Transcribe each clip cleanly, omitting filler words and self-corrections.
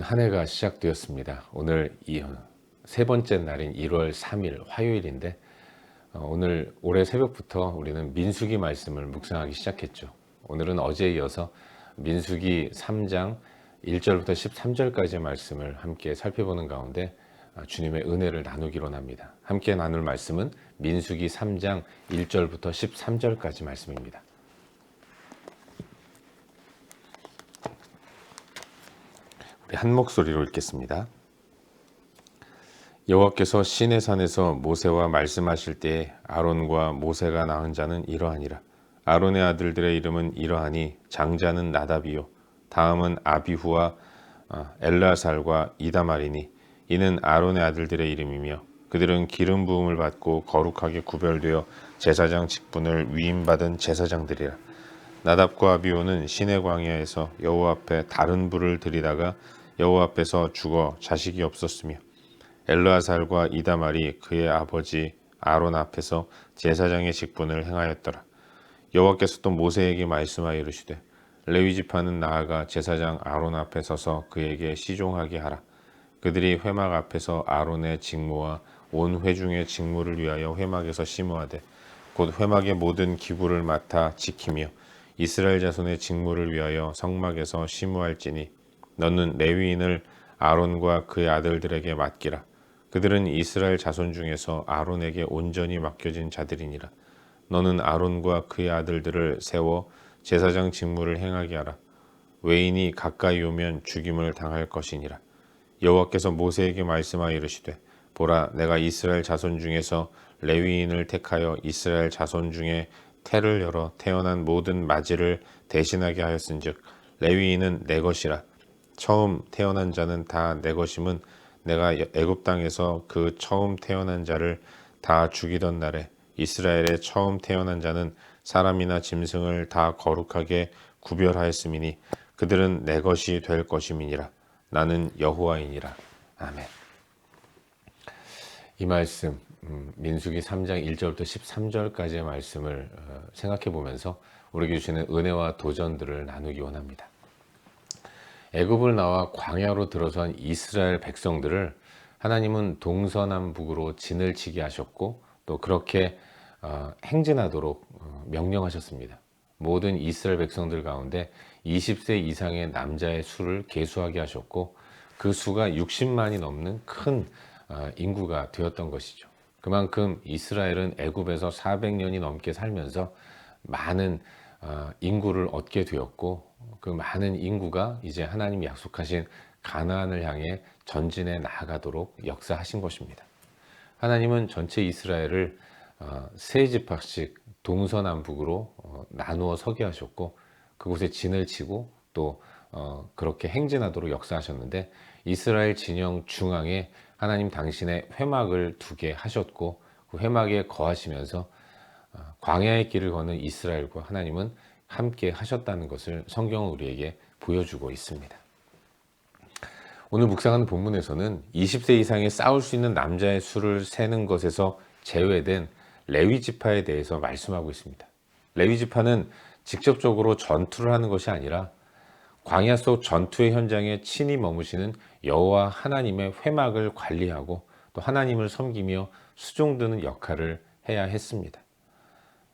한 해가 시작되었습니다. 오늘 세 번째 날인 1월 3일 화요일인데 오늘 올해 새벽부터 우리는 민수기 말씀을 묵상하기 시작했죠. 오늘은 어제에 이어서 민수기 3장 1절부터 13절까지의 말씀을 함께 살펴보는 가운데 주님의 은혜를 나누기로 합니다. 함께 나눌 말씀은 민수기 3장 1절부터 13절까지 말씀입니다. 우리 한 목소리로 읽겠습니다. 여호와께서 시내산에서 모세와 말씀하실 때에 아론과 모세가 낳은 자는 이러하니라. 아론의 아들들의 이름은 이러하니 장자는 나답이요 다음은 아비후와 엘라살과 이다말이니 이는 아론의 아들들의 이름이며 그들은 기름 부음을 받고 거룩하게 구별되어 제사장 직분을 위임받은 제사장들이라. 나답과 아비후는 시내 광야에서 여호와 앞에 다른 불을 들이다가 여호와 앞에서 죽어 자식이 없었으며 엘르아살과 이다말이 그의 아버지 아론 앞에서 제사장의 직분을 행하였더라. 여호와께서 또 모세에게 말씀하여 이르시되 레위 지파는 나아가 제사장 아론 앞에 서서 그에게 시종하게 하라. 그들이 회막 앞에서 아론의 직무와 온 회중의 직무를 위하여 회막에서 심으하되 곧 회막의 모든 기구를 맡아 지키며 이스라엘 자손의 직무를 위하여 성막에서 심으할지니 너는 레위인을 아론과 그의 아들들에게 맡기라. 그들은 이스라엘 자손 중에서 아론에게 온전히 맡겨진 자들이니라. 너는 아론과 그의 아들들을 세워 제사장 직무를 행하게 하라. 외인이 가까이 오면 죽임을 당할 것이니라. 여호와께서 모세에게 말씀하여 이르시되 보라, 내가 이스라엘 자손 중에서 레위인을 택하여 이스라엘 자손 중에 태를 열어 태어난 모든 맞이를 대신하게 하였은즉 레위인은 내 것이라. 처음 태어난 자는 다 내 것임은 내가 애굽 땅에서 그 처음 태어난 자를 다 죽이던 날에 이스라엘의 처음 태어난 자는 사람이나 짐승을 다 거룩하게 구별하였음이니 그들은 내 것이 될 것임이니라. 나는 여호와이니라. 아멘. 이 말씀 민수기 3장 1절부터 13절까지의 말씀을 생각해 보면서 우리에게 주시는 은혜와 도전들을 나누기 원합니다. 애굽을 나와 광야로 들어선 이스라엘 백성들을 하나님은 동서남북으로 진을 치게 하셨고 또 그렇게 행진하도록 명령하셨습니다. 모든 이스라엘 백성들 가운데 20세 이상의 남자의 수를 계수하게 하셨고 그 수가 60만이 넘는 큰 인구가 되었던 것이죠. 그만큼 이스라엘은 애굽에서 400년이 넘게 살면서 많은 인구를 얻게 되었고 그 많은 인구가 이제 하나님이 약속하신 가나안을 향해 전진해 나아가도록 역사하신 것입니다. 하나님은 전체 이스라엘을 세 지파씩 동서남북으로 나누어 서게 하셨고 그곳에 진을 치고 또 그렇게 행진하도록 역사하셨는데 이스라엘 진영 중앙에 하나님 당신의 회막을 두게 하셨고 그 회막에 거하시면서 광야의 길을 걷는 이스라엘과 하나님은 함께 하셨다는 것을 성경은 우리에게 보여주고 있습니다. 오늘 묵상하는 본문에서는 20세 이상의 싸울 수 있는 남자의 수를 세는 것에서 제외된 레위 지파에 대해서 말씀하고 있습니다. 레위 지파는 직접적으로 전투를 하는 것이 아니라 광야 속 전투의 현장에 친히 머무시는 여호와 하나님의 회막을 관리하고 또 하나님을 섬기며 수종드는 역할을 해야 했습니다.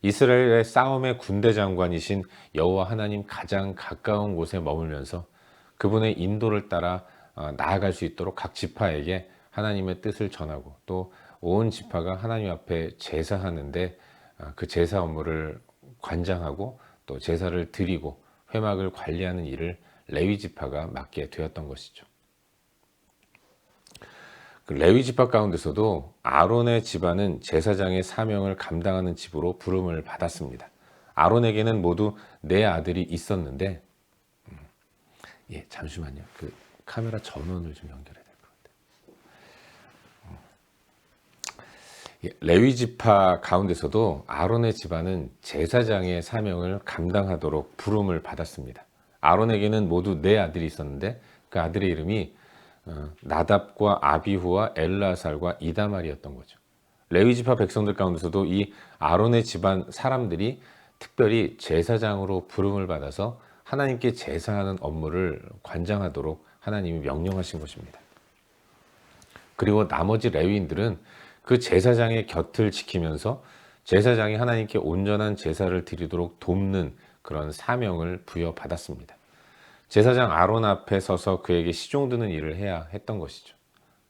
이스라엘의 싸움의 군대 장관이신 여호와 하나님 가장 가까운 곳에 머물면서 그분의 인도를 따라 나아갈 수 있도록 각 지파에게 하나님의 뜻을 전하고 또 온 지파가 하나님 앞에 제사하는데 그 제사 업무를 관장하고 또 제사를 드리고 회막을 관리하는 일을 레위 지파가 맡게 되었던 것이죠. 그 레위 지파 가운데서도 아론의 집안은 제사장의 사명을 감당하는 집으로 부름을 받았습니다. 아론에게는 모두 네 아들이 있었는데 잠시만요. 그 카메라 전원을 좀 연결해야 될 것 같아요. 레위 지파 가운데서도 아론의 집안은 제사장의 사명을 감당하도록 부름을 받았습니다. 아론에게는 모두 네 아들이 있었는데 그 아들의 이름이 나답과 아비후와 엘라살과 이다말이었던 거죠. 레위 지파 백성들 가운데서도 이 아론의 집안 사람들이 특별히 제사장으로 부름을 받아서 하나님께 제사하는 업무를 관장하도록 하나님이 명령하신 것입니다. 그리고 나머지 레위인들은 그 제사장의 곁을 지키면서 제사장이 하나님께 온전한 제사를 드리도록 돕는 그런 사명을 부여받았습니다. 제사장 아론 앞에 서서 그에게 시종드는 일을 해야 했던 것이죠.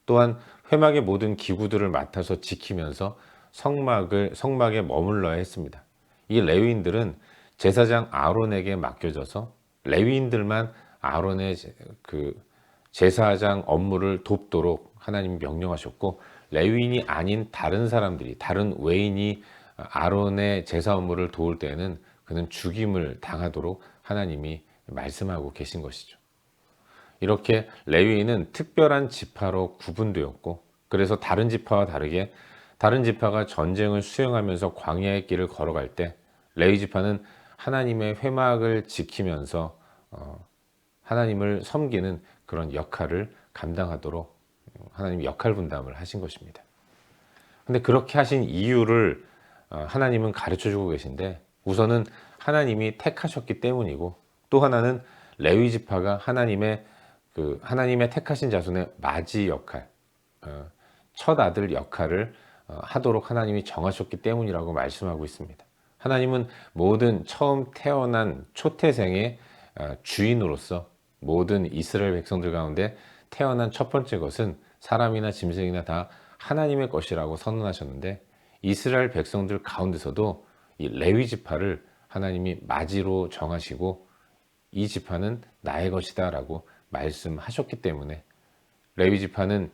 또한 회막의 모든 기구들을 맡아서 지키면서 성막에 머물러야 했습니다. 이 레위인들은 제사장 아론에게 맡겨져서 레위인들만 아론의 그 제사장 업무를 돕도록 하나님이 명령하셨고, 레위인이 아닌 다른 사람들이, 다른 외인이 아론의 제사 업무를 도울 때에는 그는 죽임을 당하도록 하나님이 말씀하고 계신 것이죠. 이렇게 레위인은 특별한 지파로 구분되었고, 그래서 다른 지파와 다르게 다른 지파가 전쟁을 수행하면서 광야의 길을 걸어갈 때 레위 지파는 하나님의 회막을 지키면서 하나님을 섬기는 그런 역할을 감당하도록 하나님이 역할 분담을 하신 것입니다. 근데 그렇게 하신 이유를 하나님은 가르쳐 주고 계신데, 우선은 하나님이 택하셨기 때문이고, 또 하나는 레위 지파가 하나님의 택하신 자손의 맞이 역할, 첫 아들 역할을 하도록 하나님이 정하셨기 때문이라고 말씀하고 있습니다. 하나님은 모든 처음 태어난 초태생의 주인으로서 모든 이스라엘 백성들 가운데 태어난 첫 번째 것은 사람이나 짐승이나 다 하나님의 것이라고 선언하셨는데, 이스라엘 백성들 가운데서도 이 레위 지파를 하나님이 맞이로 정하시고 이 지파는 나의 것이다 라고 말씀하셨기 때문에, 레위 지파는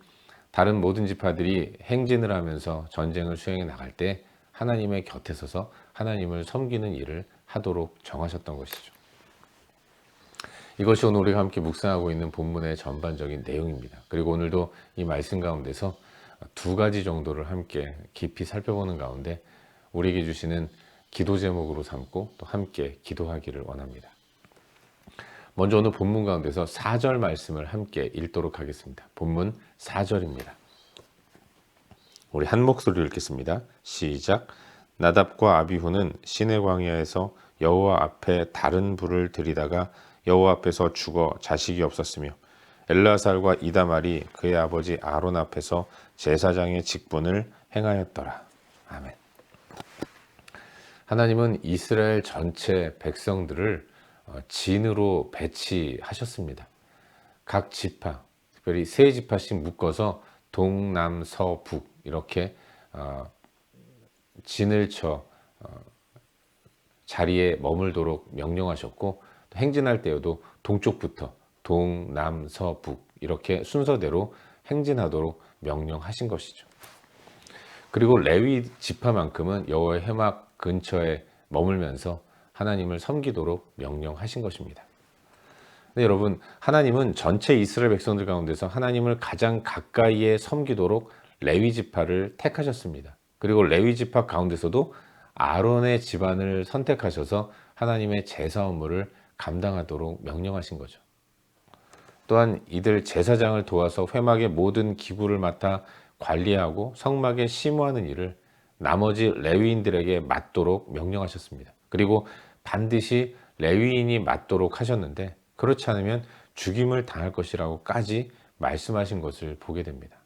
다른 모든 지파들이 행진을 하면서 전쟁을 수행해 나갈 때 하나님의 곁에 서서 하나님을 섬기는 일을 하도록 정하셨던 것이죠. 이것이 오늘 우리가 함께 묵상하고 있는 본문의 전반적인 내용입니다. 그리고 오늘도 이 말씀 가운데서 두 가지 정도를 함께 깊이 살펴보는 가운데 우리에게 주시는 기도 제목으로 삼고 또 함께 기도하기를 원합니다. 먼저 오늘 본문 가운데서 4절 말씀을 함께 읽도록 하겠습니다. 본문 4절입니다. 우리 한 목소리로 읽겠습니다. 시작. 나답과 아비후는 시내 광야에서 여호와 앞에 다른 불을 들이다가 여호와 앞에서 죽어 자식이 없었으며, 엘라살과 이다말이 그의 아버지 아론 앞에서 제사장의 직분을 행하였더라. 아멘. 하나님은 이스라엘 전체 백성들을 진으로 배치하셨습니다. 각 지파, 특별히 세 지파씩 묶어서 동남서북 이렇게 진을 쳐 자리에 머물도록 명령하셨고, 행진할 때에도 동쪽부터 동남서북 이렇게 순서대로 행진하도록 명령하신 것이죠. 그리고 레위 지파만큼은 여호와의 회막 근처에 머물면서 하나님을 섬기도록 명령하신 것입니다. 근데 여러분, 하나님은 전체 이스라엘 백성들 가운데서 하나님을 가장 가까이에 섬기도록 레위 지파를 택하셨습니다. 그리고 레위 지파 가운데서도 아론의 집안을 선택하셔서 하나님의 제사 업무를 감당하도록 명령하신 거죠. 또한 이들 제사장을 도와서 회막의 모든 기구를 맡아 관리하고 성막에 심호하는 일을 나머지 레위인들에게 맡도록 명령하셨습니다. 그리고 반드시 레위인이 맡도록 하셨는데, 그렇지 않으면 죽임을 당할 것이라고까지 말씀하신 것을 보게 됩니다.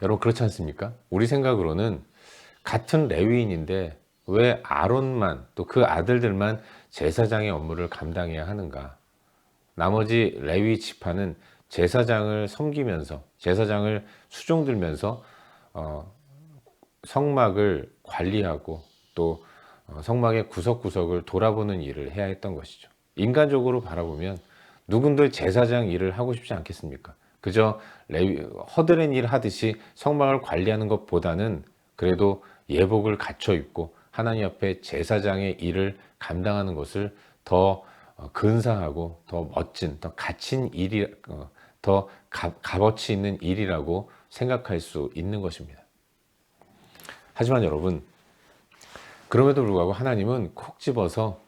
여러분, 그렇지 않습니까? 우리 생각으로는 같은 레위인인데 왜 아론만, 또 그 아들들만 제사장의 업무를 감당해야 하는가? 나머지 레위 지파는 제사장을 섬기면서, 제사장을 수종들면서 성막을 관리하고 또 성막의 구석구석을 돌아보는 일을 해야 했던 것이죠. 인간적으로 바라보면 누군들 제사장 일을 하고 싶지 않겠습니까? 그저 허드렛 일 하듯이 성막을 관리하는 것보다는 그래도 예복을 갖춰 입고 하나님 앞에 제사장의 일을 감당하는 것을 더 근사하고 더 멋진, 더 갇힌 일이, 더 값어치 있는 일이라고 생각할 수 있는 것입니다. 하지만 여러분, 그럼에도 불구하고 하나님은 콕 집어서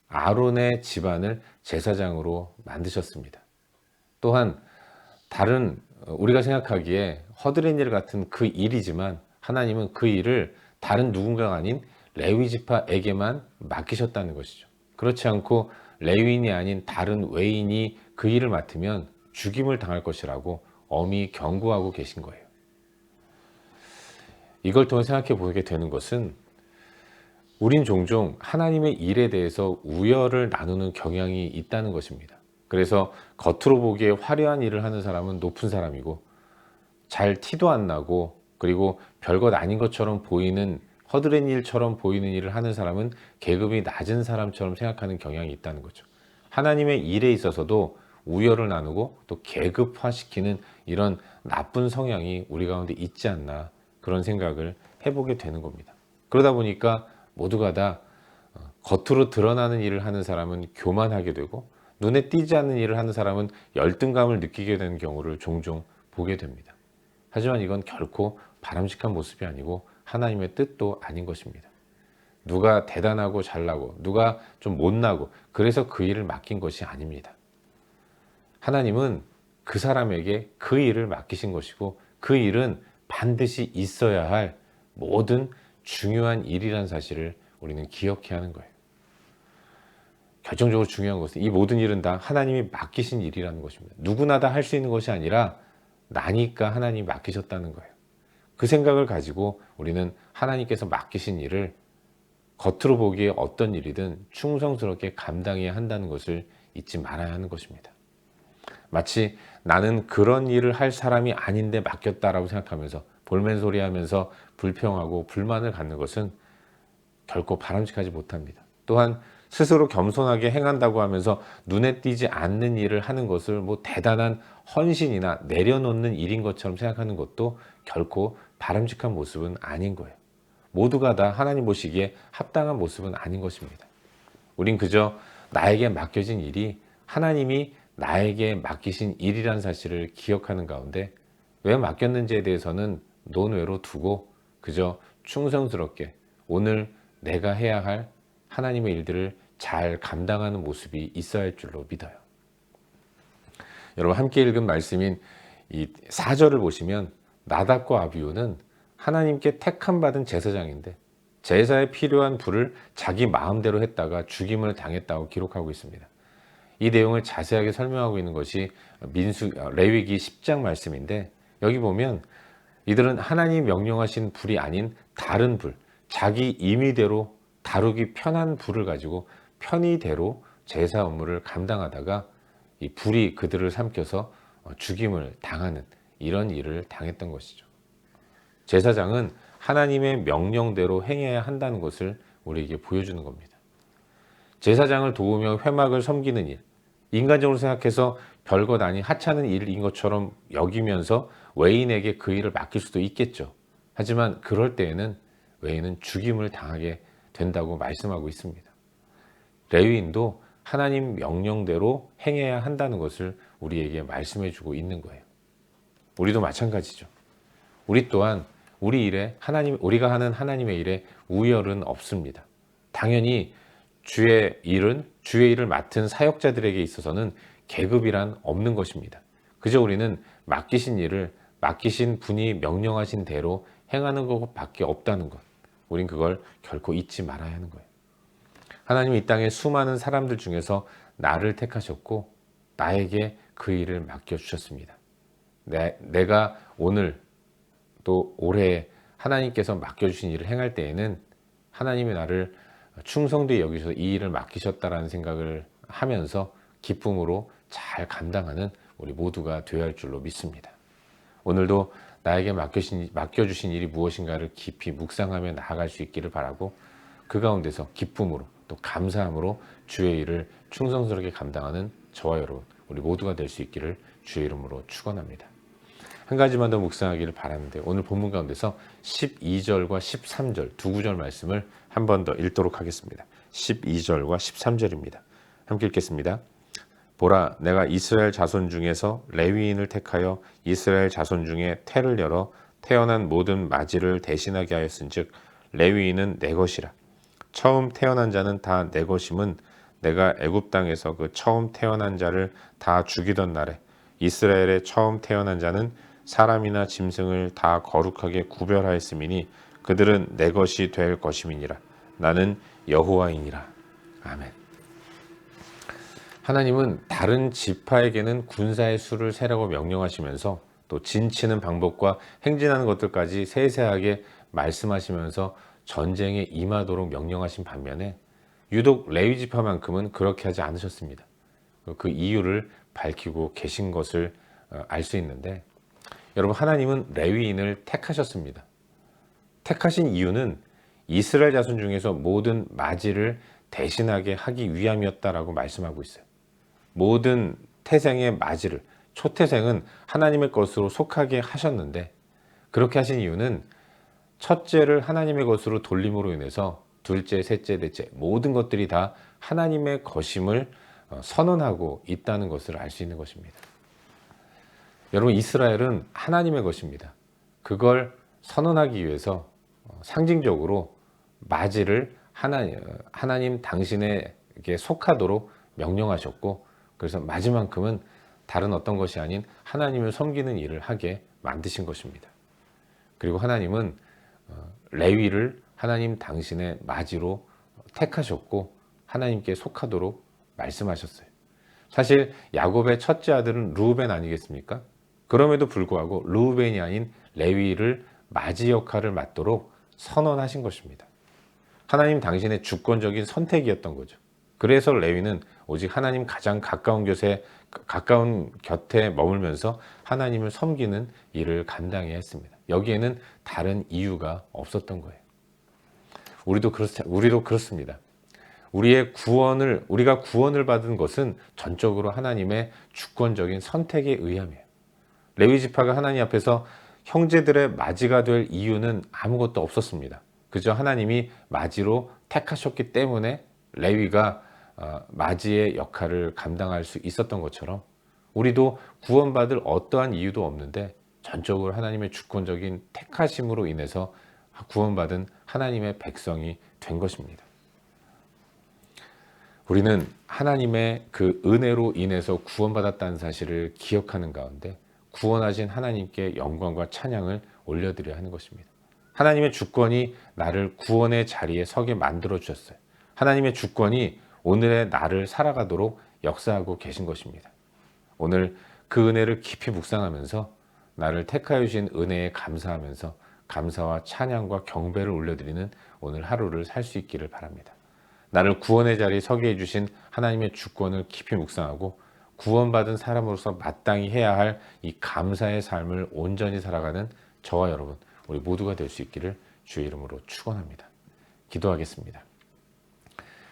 아론의 집안을 제사장으로 만드셨습니다. 또한 다른 우리가 생각하기에 허드렛 일 같은 그 일이지만 하나님은 그 일을 다른 누군가가 아닌 레위 지파에게만 맡기셨다는 것이죠. 그렇지 않고 레위인이 아닌 다른 외인이 그 일을 맡으면 죽임을 당할 것이라고 엄히 경고하고 계신 거예요. 이걸 통해 생각해 보게 되는 것은 우린 종종 하나님의 일에 대해서 우열을 나누는 경향이 있다는 것입니다. 그래서 겉으로 보기에 화려한 일을 하는 사람은 높은 사람이고, 잘 티도 안 나고, 그리고 별것 아닌 것처럼 보이는 허드렛 일처럼 보이는 일을 하는 사람은 계급이 낮은 사람처럼 생각하는 경향이 있다는 거죠. 하나님의 일에 있어서도 우열을 나누고 또 계급화시키는 이런 나쁜 성향이 우리 가운데 있지 않나, 그런 생각을 해보게 되는 겁니다. 그러다 보니까 모두가 다 겉으로 드러나는 일을 하는 사람은 교만하게 되고, 눈에 띄지 않는 일을 하는 사람은 열등감을 느끼게 되는 경우를 종종 보게 됩니다. 하지만 이건 결코 바람직한 모습이 아니고 하나님의 뜻도 아닌 것입니다. 누가 대단하고 잘나고 누가 좀 못나고 그래서 그 일을 맡긴 것이 아닙니다. 하나님은 그 사람에게 그 일을 맡기신 것이고, 그 일은 반드시 있어야 할 모든 중요한 일이라는 사실을 우리는 기억해야 하는 거예요. 결정적으로 중요한 것은 이 모든 일은 다 하나님이 맡기신 일이라는 것입니다. 누구나 다 할 수 있는 것이 아니라 나니까 하나님이 맡기셨다는 거예요. 그 생각을 가지고 우리는 하나님께서 맡기신 일을 겉으로 보기에 어떤 일이든 충성스럽게 감당해야 한다는 것을 잊지 말아야 하는 것입니다. 마치 나는 그런 일을 할 사람이 아닌데 맡겼다라고 생각하면서 볼멘소리 하면서 불평하고 불만을 갖는 것은 결코 바람직하지 못합니다. 또한 스스로 겸손하게 행한다고 하면서 눈에 띄지 않는 일을 하는 것을 뭐 대단한 헌신이나 내려놓는 일인 것처럼 생각하는 것도 결코 바람직한 모습은 아닌 거예요. 모두가 다 하나님 보시기에 합당한 모습은 아닌 것입니다. 우린 그저 나에게 맡겨진 일이 하나님이 나에게 맡기신 일이라는 사실을 기억하는 가운데 왜 맡겼는지에 대해서는 논외로 두고 그저 충성스럽게 오늘 내가 해야 할 하나님의 일들을 잘 감당하는 모습이 있어야 할 줄로 믿어요. 여러분, 함께 읽은 말씀인 이 4절을 보시면 나답과 아비후는 하나님께 택함 받은 제사장인데 제사에 필요한 불을 자기 마음대로 했다가 죽임을 당했다고 기록하고 있습니다. 이 내용을 자세하게 설명하고 있는 것이 레위기 10장 말씀인데, 여기 보면 이들은 하나님이 명령하신 불이 아닌 다른 불, 자기 임의대로 다루기 편한 불을 가지고 편의대로 제사 업무를 감당하다가 이 불이 그들을 삼켜서 죽임을 당하는 이런 일을 당했던 것이죠. 제사장은 하나님의 명령대로 행해야 한다는 것을 우리에게 보여주는 겁니다. 제사장을 도우며 회막을 섬기는 일, 인간적으로 생각해서 별것 아닌 하찮은 일인 것처럼 여기면서 외인에게 그 일을 맡길 수도 있겠죠. 하지만 그럴 때에는 외인은 죽임을 당하게 된다고 말씀하고 있습니다. 레위인도 하나님 명령대로 행해야 한다는 것을 우리에게 말씀해 주고 있는 거예요. 우리도 마찬가지죠. 우리 또한 우리가 하는 하나님의 일에 우열은 없습니다. 당연히 주의 일을 맡은 사역자들에게 있어서는 계급이란 없는 것입니다. 그저 우리는 맡기신 일을 맡기신 분이 명령하신 대로 행하는 것밖에 없다는 것. 우린 그걸 결코 잊지 말아야 하는 거예요. 하나님이 이 땅에 수많은 사람들 중에서 나를 택하셨고 나에게 그 일을 맡겨주셨습니다. 내가 오늘 또 올해 하나님께서 맡겨주신 일을 행할 때에는 하나님이 나를 충성되게 여기셔서 이 일을 맡기셨다라는 생각을 하면서 기쁨으로 잘 감당하는 우리 모두가 되어야 할 줄로 믿습니다. 오늘도 나에게 맡겨주신 일이 무엇인가를 깊이 묵상하며 나아갈 수 있기를 바라고, 그 가운데서 기쁨으로 또 감사함으로 주의 일을 충성스럽게 감당하는 저와 여러분, 우리 모두가 될 수 있기를 주의 이름으로 축원합니다. 한 가지만 더 묵상하기를 바라는데, 오늘 본문 가운데서 12절과 13절 두 구절 말씀을 한 번 더 읽도록 하겠습니다. 12절과 13절입니다. 함께 읽겠습니다. 보라, 내가 이스라엘 자손 중에서 레위인을 택하여 이스라엘 자손 중에 태를 열어 태어난 모든 마지를 대신하게 하였은즉 레위인은 내 것이라. 처음 태어난 자는 다 내 것임은 내가 애굽 땅에서 그 처음 태어난 자를 다 죽이던 날에 이스라엘의 처음 태어난 자는 사람이나 짐승을 다 거룩하게 구별하였음이니 그들은 내 것이 될 것임이니라. 나는 여호와이니라. 아멘. 하나님은 다른 지파에게는 군사의 수를 세라고 명령하시면서 또 진치는 방법과 행진하는 것들까지 세세하게 말씀하시면서 전쟁에 임하도록 명령하신 반면에 유독 레위 지파만큼은 그렇게 하지 않으셨습니다. 그 이유를 밝히고 계신 것을 알 수 있는데, 여러분, 하나님은 레위인을 택하셨습니다. 택하신 이유는 이스라엘 자손 중에서 모든 맞이를 대신하게 하기 위함이었다라고 말씀하고 있어요. 모든 태생의 맞이를, 초태생은 하나님의 것으로 속하게 하셨는데, 그렇게 하신 이유는 첫째를 하나님의 것으로 돌림으로 인해서 둘째, 셋째, 넷째 모든 것들이 다 하나님의 것임을 선언하고 있다는 것을 알 수 있는 것입니다. 여러분, 이스라엘은 하나님의 것입니다. 그걸 선언하기 위해서 상징적으로 맞이를 하나님 당신에게 속하도록 명령하셨고, 그래서 마지막큼은 다른 어떤 것이 아닌 하나님을 섬기는 일을 하게 만드신 것입니다. 그리고 하나님은 레위를 하나님 당신의 맞이로 택하셨고 하나님께 속하도록 말씀하셨어요. 사실 야곱의 첫째 아들은 르우벤 아니겠습니까? 그럼에도 불구하고 르우벤이 아닌 레위를 맞이 역할을 맡도록 선언하신 것입니다. 하나님 당신의 주권적인 선택이었던 거죠. 그래서 레위는 오직 하나님 가장 가까운 곁에 머물면서 하나님을 섬기는 일을 감당해야 했습니다. 여기에는 다른 이유가 없었던 거예요. 우리도 그렇습니다. 우리가 구원을 받은 것은 전적으로 하나님의 주권적인 선택에 의함이에요. 레위 지파가 하나님 앞에서 형제들의 맞이가 될 이유는 아무것도 없었습니다. 그저 하나님이 맞이로 택하셨기 때문에 레위가 맞이의 역할을 감당할 수 있었던 것처럼 우리도 구원받을 어떠한 이유도 없는데 전적으로 하나님의 주권적인 택하심으로 인해서 구원받은 하나님의 백성이 된 것입니다. 우리는 하나님의 그 은혜로 인해서 구원받았다는 사실을 기억하는 가운데 구원하신 하나님께 영광과 찬양을 올려드려야 하는 것입니다. 하나님의 주권이 나를 구원의 자리에 서게 만들어 주셨어요. 하나님의 주권이 오늘의 나를 살아가도록 역사하고 계신 것입니다. 오늘 그 은혜를 깊이 묵상하면서 나를 택하여 주신 은혜에 감사하면서 감사와 찬양과 경배를 올려드리는 오늘 하루를 살 수 있기를 바랍니다. 나를 구원의 자리에 서게 해주신 하나님의 주권을 깊이 묵상하고 구원받은 사람으로서 마땅히 해야 할 이 감사의 삶을 온전히 살아가는 저와 여러분, 우리 모두가 될 수 있기를 주의 이름으로 축원합니다. 기도하겠습니다.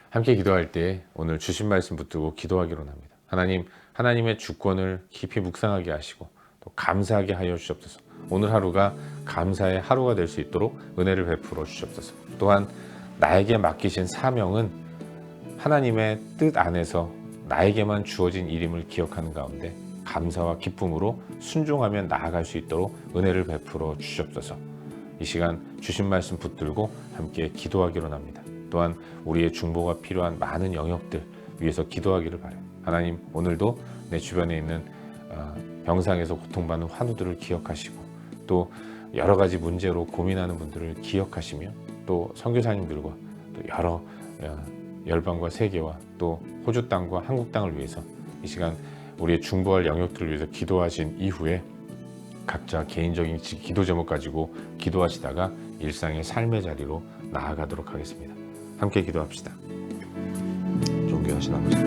함께 기도할 때 오늘 주신 말씀 붙들고 기도하기로 합니다. 하나님의 주권을 깊이 묵상하게 하시고 또 감사하게 하여 주시옵소서. 오늘 하루가 감사의 하루가 될 수 있도록 은혜를 베풀어 주시옵소서. 또한 나에게 맡기신 사명은 하나님의 뜻 안에서 나에게만 주어진 일임을 기억하는 가운데 감사와 기쁨으로 순종하며 나아갈 수 있도록 은혜를 베풀어 주시옵소서. 이 시간 주신 말씀 붙들고 함께 기도하기로 합니다. 또한 우리의 중보가 필요한 많은 영역들 위해서 기도하기를 바라요. 하나님, 오늘도 내 주변에 있는 병상에서 고통받는 환우들을 기억하시고 또 여러 가지 문제로 고민하는 분들을 기억하시며 또 선교사님들과 또 여러 열방과 세계와 또 호주 땅과 한국 땅을 위해서 이 시간 우리의 중보할 영역들을 위해서 기도하신 이후에 각자 개인적인 기도 제목 가지고 기도하시다가 일상의 삶의 자리로 나아가도록 하겠습니다. 함께 기도합시다. 존귀하신 아버지,